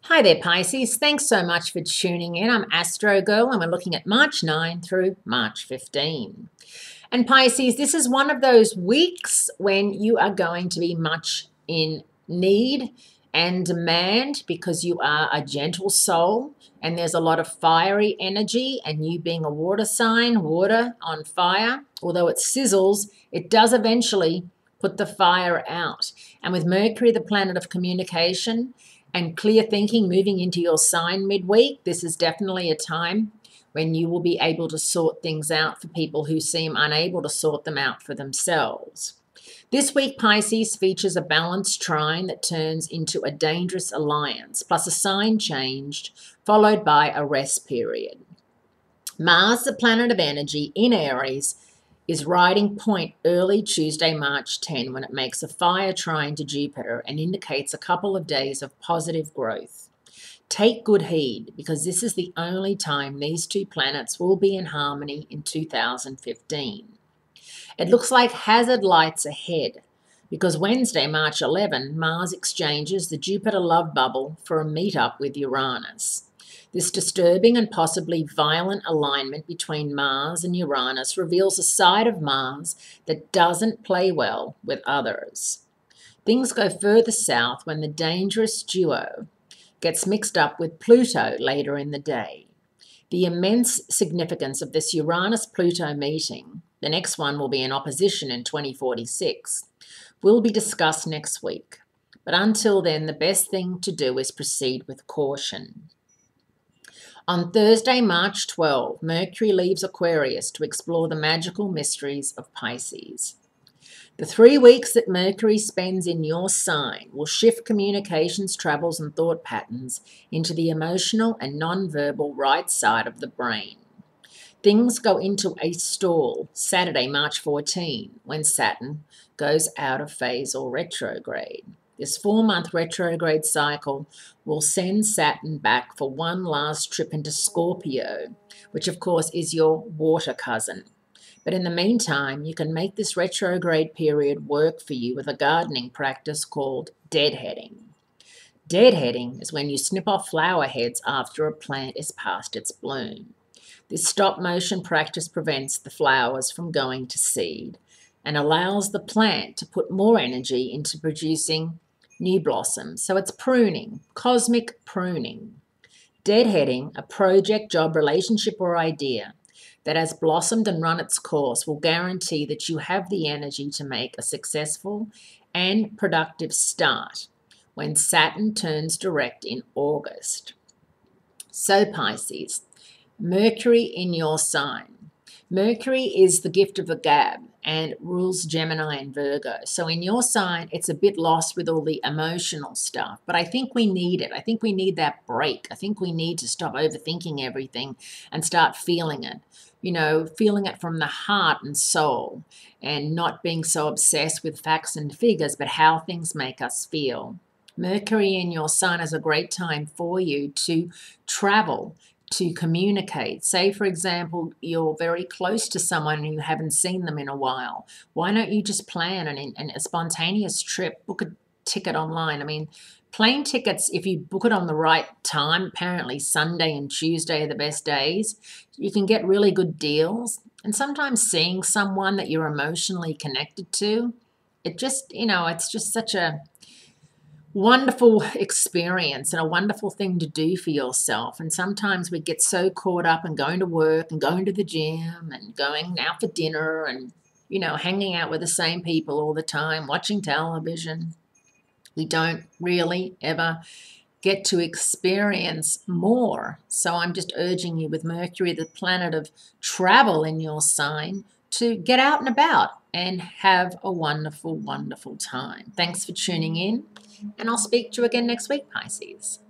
Hi there, Pisces. Thanks so much for tuning in. I'm Astrogirl, and we're looking at March 9 through March 15. And Pisces, this is one of those weeks when you are going to be much in need and demand because you are a gentle soul and there's a lot of fiery energy, and you being a water sign, water on fire, although it sizzles, it does eventually put the fire out. And with Mercury, the planet of communication, and clear thinking moving into your sign midweek, this is definitely a time when you will be able to sort things out for people who seem unable to sort them out for themselves. This week, Pisces features a balanced trine that turns into a dangerous alliance, plus a sign changed, followed by a rest period. Mars, the planet of energy in Aries, is riding point early Tuesday, March 10, when it makes a fire trine to Jupiter and indicates a couple of days of positive growth. Take good heed, because this is the only time these two planets will be in harmony in 2015. It looks like hazard lights ahead, because Wednesday, March 11, Mars exchanges the Jupiter love bubble for a meet-up with Uranus. This disturbing and possibly violent alignment between Mars and Uranus reveals a side of Mars that doesn't play well with others. Things go further south when the dangerous duo gets mixed up with Pluto later in the day. The immense significance of this Uranus-Pluto meeting, the next one will be in opposition in 2046, will be discussed next week. But until then, the best thing to do is proceed with caution. On Thursday, March 12, Mercury leaves Aquarius to explore the magical mysteries of Pisces. The 3 weeks that Mercury spends in your sign will shift communications, travels, and thought patterns into the emotional and non-verbal right side of the brain. Things go into a stall Saturday, March 14, when Saturn goes out of phase or retrograde. This 4-month retrograde cycle will send Saturn back for one last trip into Scorpio, which of course is your water cousin. But in the meantime, you can make this retrograde period work for you with a gardening practice called deadheading. Deadheading is when you snip off flower heads after a plant is past its bloom. This stop-motion practice prevents the flowers from going to seed and allows the plant to put more energy into producing new blossoms. So it's pruning, cosmic pruning. Deadheading, a project, job, relationship, or idea that has blossomed and run its course, will guarantee that you have the energy to make a successful and productive start when Saturn turns direct in August. So Pisces, Mercury in your sign. Mercury is the gift of the gab and rules Gemini and Virgo. So in your sign, it's a bit lost with all the emotional stuff. But I think we need it. I think we need that break. I think we need to stop overthinking everything and start feeling it. You know, feeling it from the heart and soul, and not being so obsessed with facts and figures, but how things make us feel. Mercury in your sign is a great time for you to travel, to communicate. Say, for example, you're very close to someone and you haven't seen them in a while. Why don't you just plan a spontaneous trip, book a ticket online? I mean, plane tickets, if you book it on the right time, apparently Sunday and Tuesday are the best days, you can get really good deals. And sometimes seeing someone that you're emotionally connected to, it just, it's just such a wonderful experience and a wonderful thing to do for yourself. And sometimes we get so caught up in going to work and going to the gym and going out for dinner and, hanging out with the same people all the time, watching television. We don't really ever get to experience more. So I'm just urging you, with Mercury, the planet of travel in your sign, to get out and about and have a wonderful, wonderful time. Thanks for tuning in, and I'll speak to you again next week, Pisces.